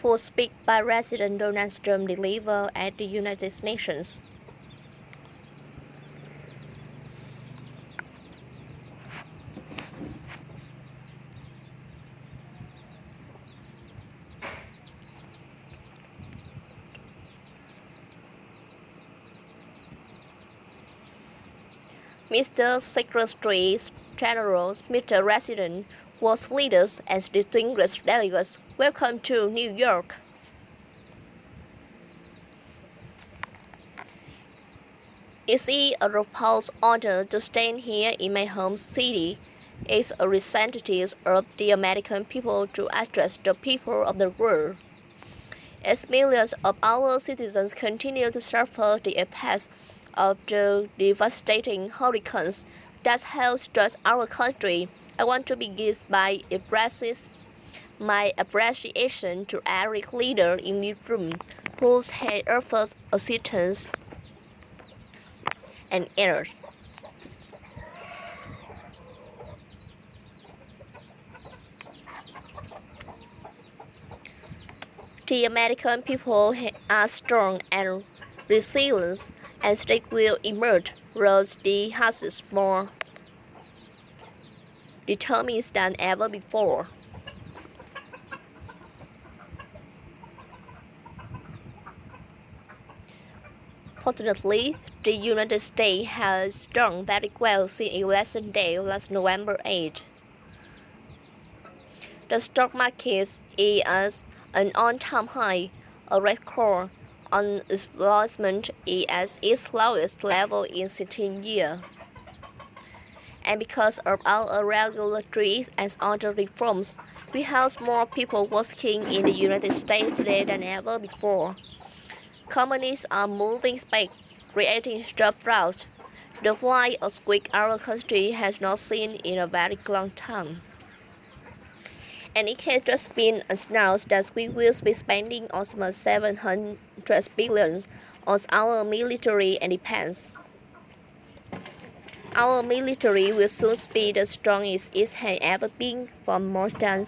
full speech by President Donald Trump delivered at the United Nations. Mr. Secretary General, Mr. President, world leaders, and distinguished delegates, welcome to New York. It's a repulse honor to stand here in my home city as a representative of the American people to address the people of the world. As millions of our citizens continue to suffer the effects of the devastating hurricanes that have struck our country, I want to begin by expressing my appreciation to every leader in this room who has offered assistance and errors. The American people are strong and resilient, and they will emerge from the crisis more determined than ever before. Fortunately, the United States has done very well since election day last November 8. The stock market is at an all-time high, a record unemployment is at its lowest level in 16 years. And because of our regulatory and other reforms, we have more people working in the United States today than ever before. Companies are moving back, creating job growth, the flight of which our country has not seen in a very long time. And it has just been announced that we will be spending almost $700 billion on our military and defense. Our military will soon be the strongest it has ever been for more than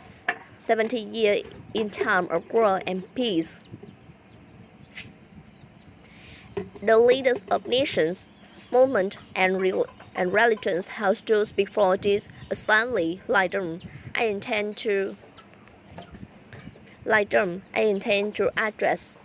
70 years in time of war and peace. The leaders of nations, movements, and religions have stood before this assembly like them. I intend to address.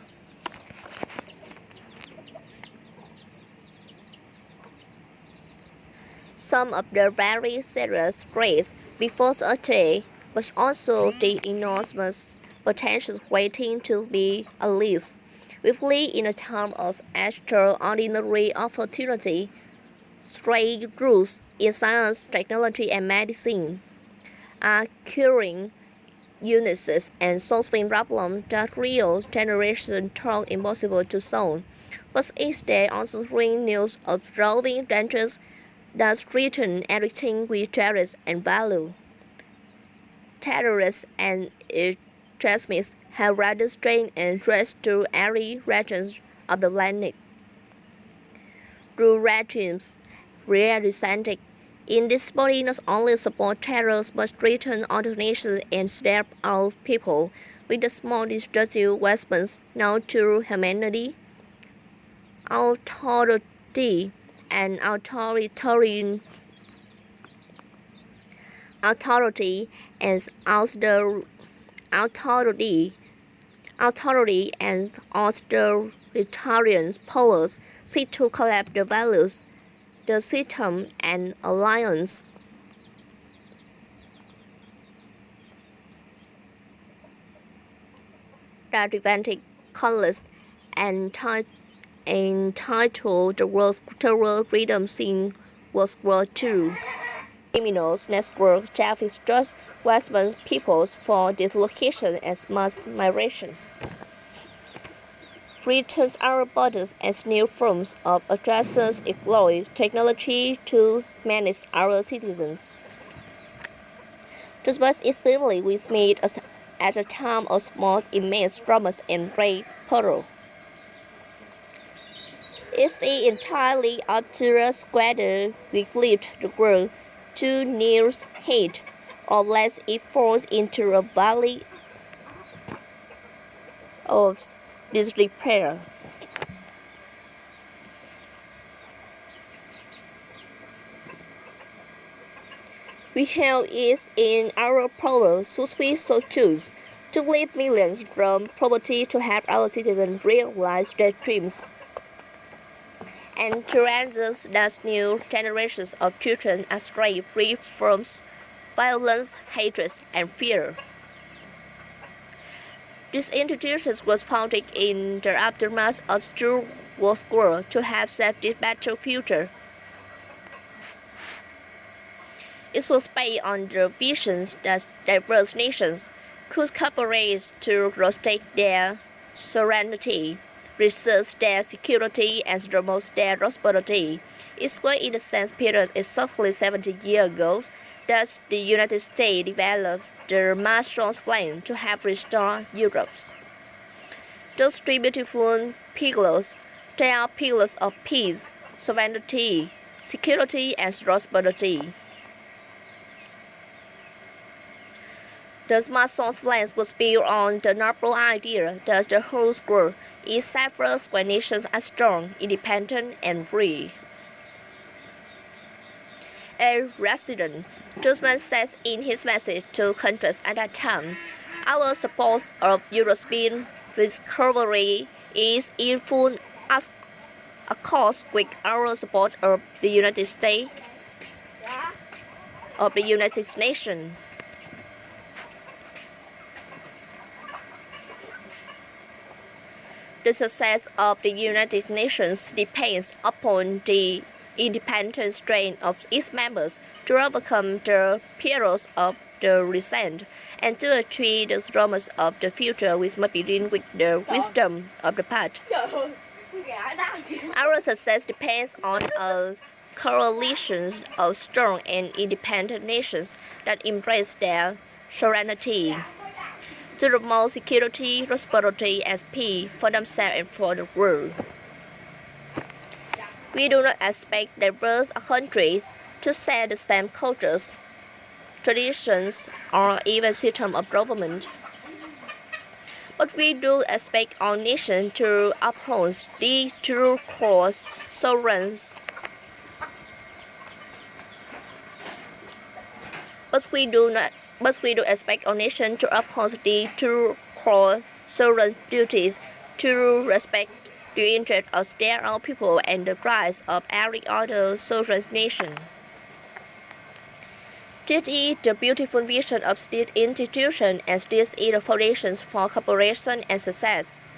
Some of the very serious threats before us today, but also the enormous potential waiting to be unleashed. We live in a time of extraordinary opportunity. Breakthroughs in science, technology, and medicine are curing illnesses and solving problems that real generations thought impossible to solve. But instead also bring news of growing dangers that threaten everything we cherish and value. Terrorists and extremists have rather strained and threats to every region of the planet. Through regimes represented in this body not only support terrorists but threaten other nations and slap our people with the small destructive weapons now to humanity. Authority and authoritarian powers seek to collapse the values, the system, and alliance that prevented countless and entitled the world's total freedom since World War II. Criminals network traffic drugs, weapons, peoples for dislocation and mass migrations. Threatens our borders as new forms of aggression exploit technology to manage our citizens. Despite its simply with me at a time of small immense promise and great peril. It's entirely up to us whether we lift the world to near hate or let it fall into a valley of disrepair. We have it in our power, should we so choose, to lift millions from poverty to help our citizens realize their dreams, and to ensure that new generations of children are free from violence, hatred, and fear. This institution was founded in the aftermath of the Second World War to help shape this better future. It was based on the vision that diverse nations could cooperate to protect their sovereignty, preserve their security, and promote their prosperity. It was in the same period exactly 70 years ago that the United States developed the Marshall Plan to help restore Europe. Those three beautiful pillars, they are pillars of peace, sovereignty, security, and prosperity. The Marshall Plan was built on the noble idea that the whole world is safer when nations are strong, independent, and free. A resident Guzman says in his message to Congress at that time, "Our support of European recovery is in full accord with our support of the United States, of the United Nations." The success of the United Nations depends upon the independent strength of its members to overcome the perils of the present and to achieve the promise of the future, which must begin with the wisdom of the past. Our success depends on a coalition of strong and independent nations that embrace their sovereignty to promote security, prosperity, and peace for themselves and for the world. We do not expect diverse countries to share the same cultures, traditions, or even system of government. But we do expect all nations to uphold the true core sovereignty. But we do expect all nations to uphold the true core sovereign duties to respect the interests of their own people and the rights of every other sovereign nation. This is the beautiful vision of this institution, and this is the foundation for cooperation and success.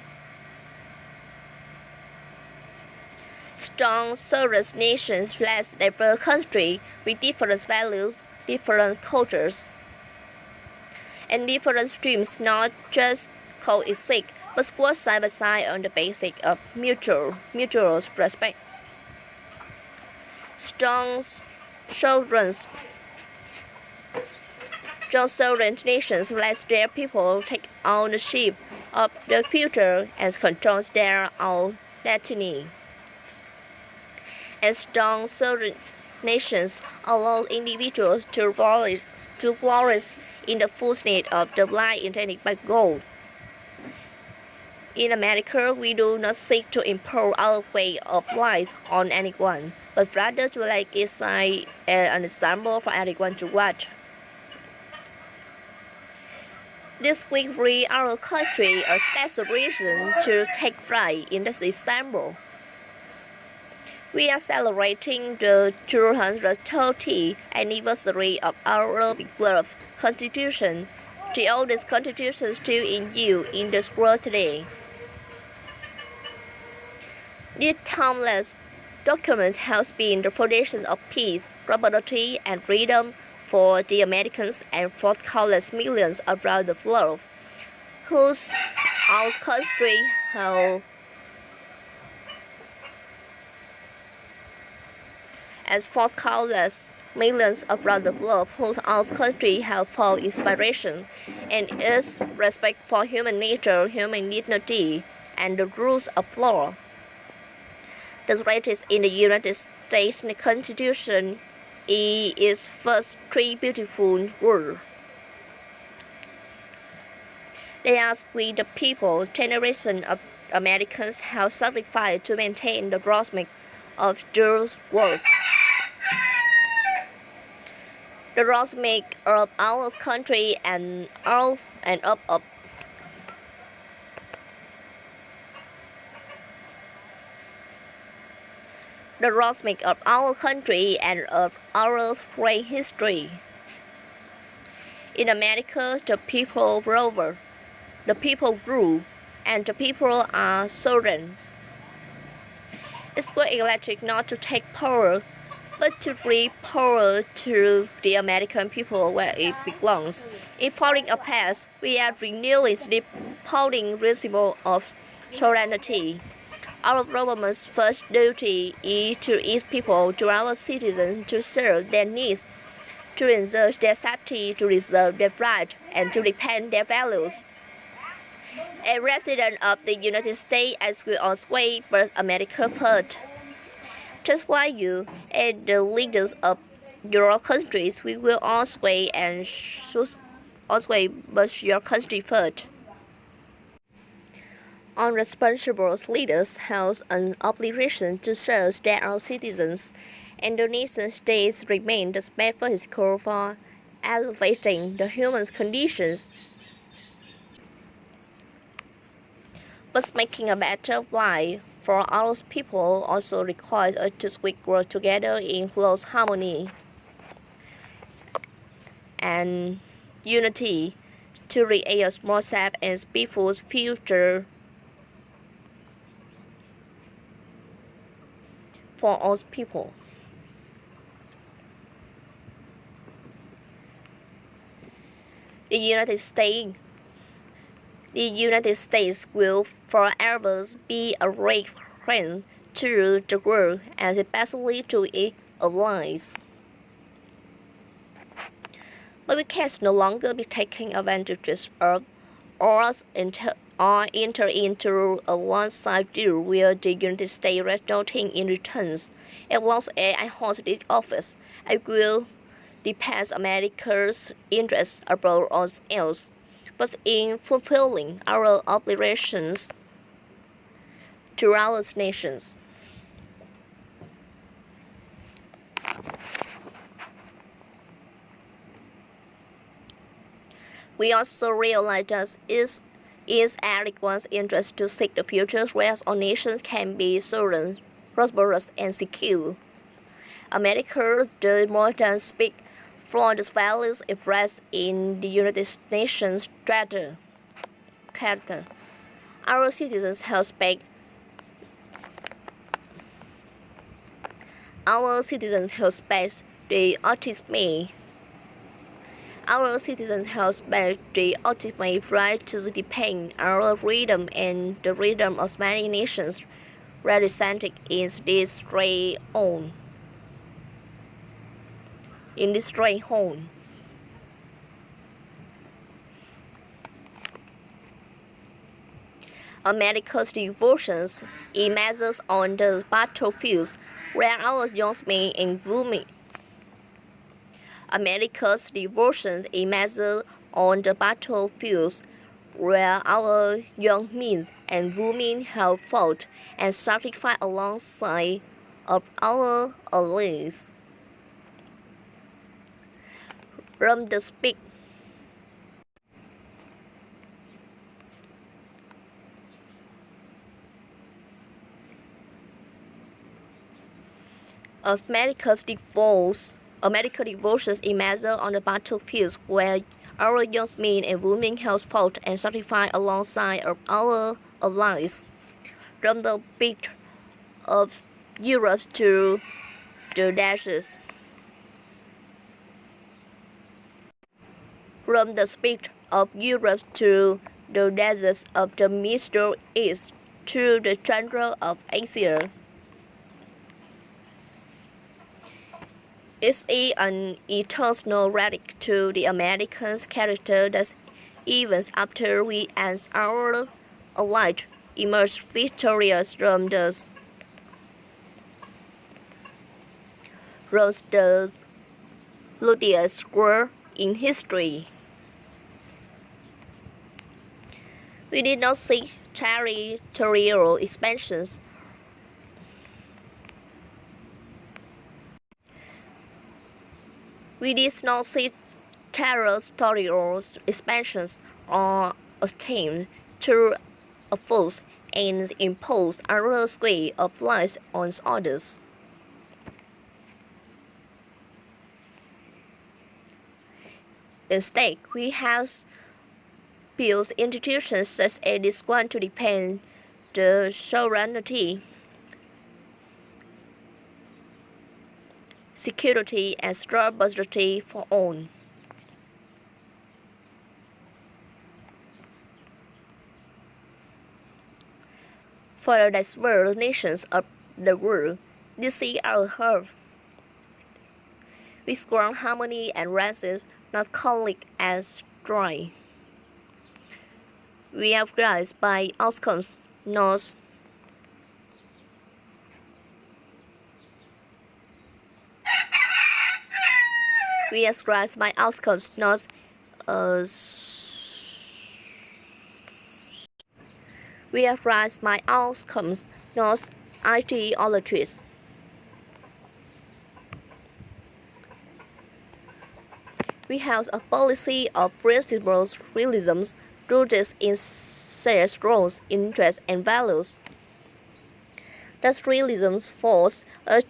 Strong sovereign nations less diverse countries with different values, different cultures, and different streams not just coexist, but work side by side on the basis of mutual respect. Strong sovereign nations let their people take ownership of the future and control their own destiny. And strong sovereign nations allow individuals to flourish in the fullness of the life intended by God. In America, we do not seek to impose our way of life on anyone, but rather to let it shine as an example for everyone to watch. This will bring our country a special reason to take pride in this example. We are celebrating the 230th anniversary of our beloved Constitution, the oldest constitution still in use in the world today. This timeless document has been the foundation of peace, prosperity, and freedom for the Americans and for countless millions around the world, whose our country have as for countless millions around the world whose our country have found inspiration and its respect for human nature, human dignity, and the rules of law. The greatest in the United States Constitution is its first three beautiful words. They ask we the people, generation of Americans have sacrificed to maintain the prospect of those wars. The prospect of our country and of the prospect of our country and of our great history. In America, the people rule, and the people are sovereigns. It's quite electric not to take power, but to give power to the American people where it belongs. In following a path, we are renewing the founding principle of sovereignty. Our government's first duty is to its people, to our citizens, to serve their needs, to ensure their safety, to reserve their rights, and to defend their values. A resident of the United States, as will always but America first. Just like you and the leaders of your countries, we will always and should always put your country first. All responsible leaders have an obligation to serve their citizens, and the nation states remain the best vehicle for elevating the human conditions. But making a better life for our people also requires us to work together in close harmony and unity to create a more safe and peaceful future for all people. The United States will forever be a great friend to the world and especially to its allies. But we can no longer be taking advantage of or enter into a one-side deal where the United States does nothing in return. As long as I hold this office, I will defend America's interests above all else. But in fulfilling our obligations to our nations, we also realize that it is everyone's interest to seek the future where all nations can be sovereign, prosperous, and secure. America does more than speak for the values expressed in the United Nations Charter. Our citizens have spent the ultimate right to defend our freedom and the freedom of many nations represented in this great home. America's devotions in measures on the battlefields where our young men and women. America's devotions in measures on the battlefields where our young men and women have fought and sacrificed alongside of our allies. From the speak America's devotions in measures on the battlefields where our young men and women have fought and sacrificed alongside of our allies. From the beach of Europe to the deserts. From the speech of Europe to the deserts of the Middle East to the jungle of Asia. It is an eternal relic to the American character that even after we and our allies emerge victorious from the bloodiest war in history. We did not seek territorial expansions. We did not seek territorial expansions or attempt to enforce and impose our way of life on others. Instead, we have built institutions such as this one to defend the sovereignty, security, and stability for all. For the diverse nations of the world, this is our hope. With strong harmony and races, not conflict and strife. We are guided by outcomes, not we are guided by outcomes, not we are guided by outcomes, not ideologies. We have a policy of principles realism rooted in shared roles, interests, and values. Thus, realism forces us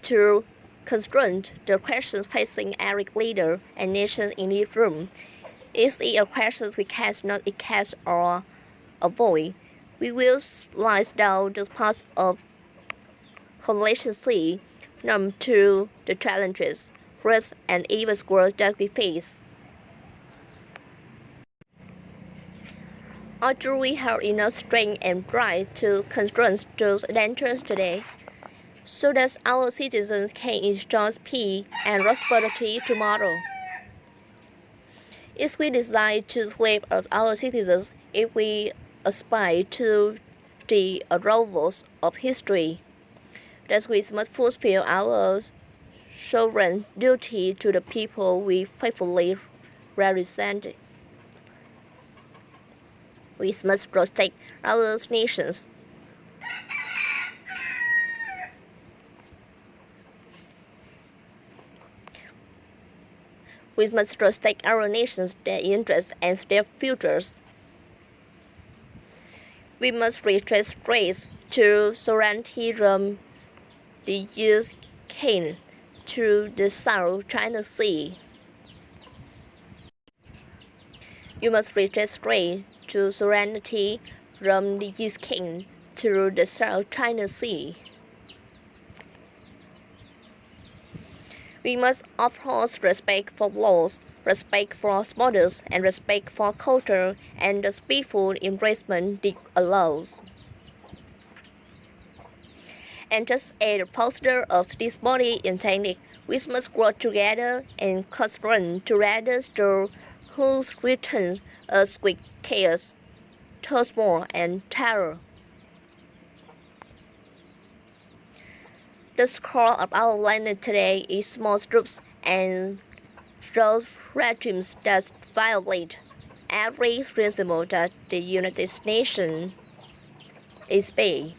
to confront the questions facing every leader and nation in this room. It is a question we cannot escape or avoid. We will lay down the path of complacency, numb to the challenges, risks, and even growth that we face. Although we have enough strength and pride to confront those dangers today, so that our citizens can enjoy peace and prosperity tomorrow. If we decide to slave our citizens, if we aspire to the arrivals of history, that we must fulfill our sovereign duty to the people we faithfully represent. We must protect our nations. We must protect our nations, their interests, and their futures. We must retrace trace to sovereignty from the East King to the South China Sea. You must retrace trace to sovereignty from the East King to the South China Sea. We must uphold respect for laws, respect for borders, and respect for culture and the peaceful embracement it allows. And just as the posture of this body intended, we must grow together and confront together those who return us with chaos, turmoil, and terror. The score of our land today is small groups and those regimes that violate every principle that the United Nations is based.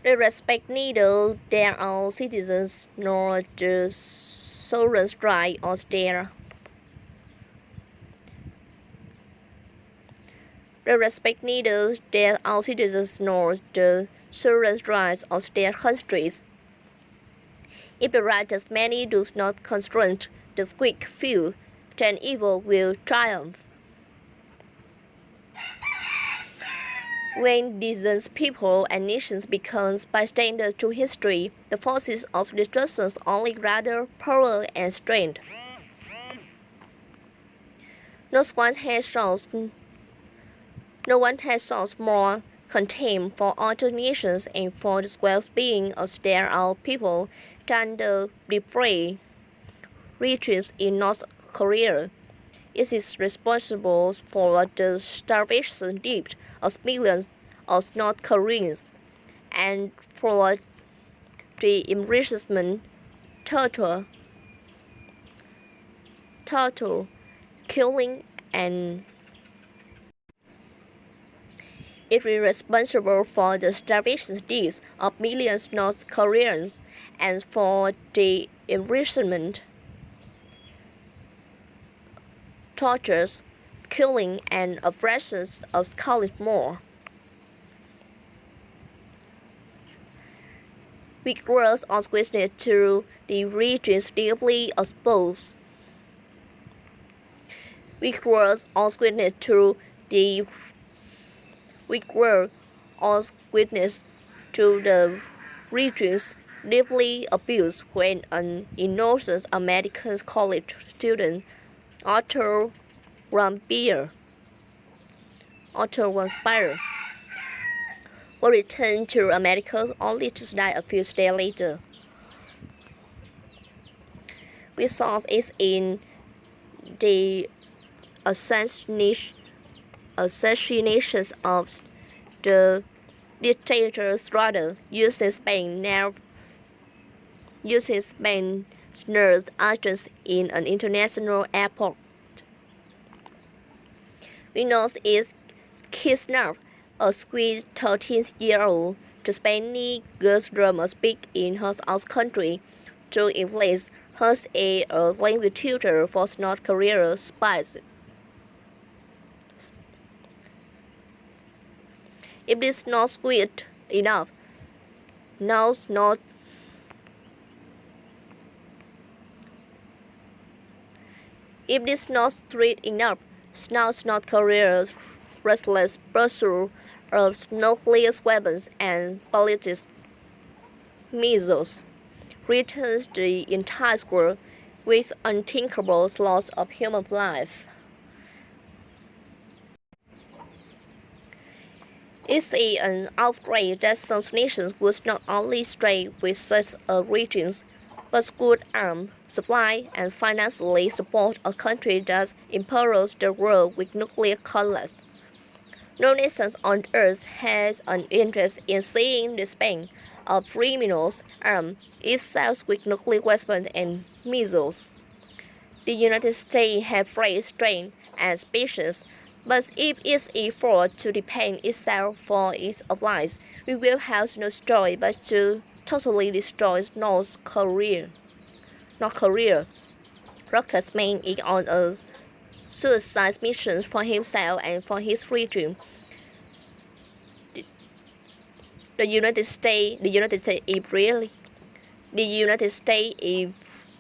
They respect neither their own citizens nor the sovereign right of their. They respect neither their own citizens nor the sovereign rights of their countries. If the right of many does not confront the weak few, then evil will triumph. When decent people and nations become bystanders to history, the forces of destruction only gather power and strength. No one has shown more contempt for other nations and for the well-being of their own people than the repressed regimes in North Korea. It is responsible for the starvation deaths of millions of North Koreans and for the imprisonment, torture, killing, and it is responsible for the starvation deaths of millions of North Koreans and for the imprisonment, tortures, killing, and oppressions of countless more. Uyghurs also witness to the regions deeply exposed. Uyghurs also witness to the Uyghurs also witness to the regions deeply abused when an innocent American college student, Arthur Ramspier, was returned to America only to die a few days later. We saw it in the assassinations of the dictator's brother, using Spain's agents in an international airport. We know it kidnapped a sweet 13-year-old Spanish girl's drama speak in her own country to influence her as a language tutor for North Korea spies. If this is not sweet enough, now not If this is not street enough, now North Korea's restless pursuit of nuclear weapons and ballistic missiles threatens the entire world with unthinkable loss of human life. It's an outrage that some nations would not only stray with such a regime, but would arm, supply, and financially support a country that imperils the world with nuclear conflict. No nation on earth has an interest in seeing the Spain of criminals arm itself with nuclear weapons and missiles. The United States has great strength and patience, but if it is forced to defend itself for its allies, we will have no choice but to totally destroy North Korea. Rocket's man is on a suicide mission for himself and for his regime. The United States is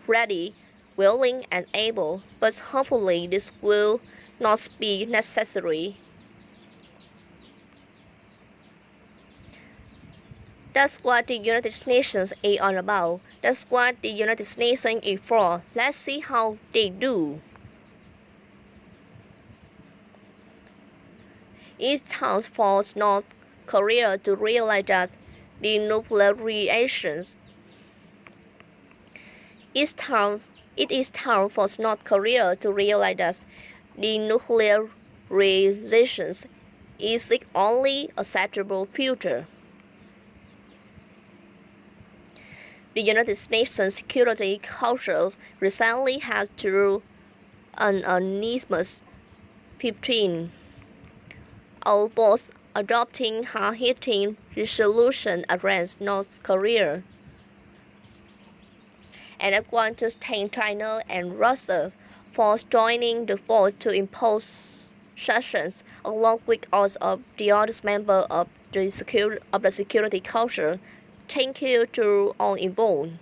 ready, willing, and able, but hopefully this will not be necessary. That's what the United Nations is all about. That's what the United Nations is for. Let's see how they do. It's time for North Korea to realize that the nuclearizations. It is time for North Korea to realize that the nuclearization is the only acceptable future. The United Nations Security Council recently had through an unanimous 15 votes adopting hard-hitting resolution against North Korea. And I want to thank China and Russia for joining the vote to impose sanctions, along with all of the other members of the Security Council. Thank you to all involved.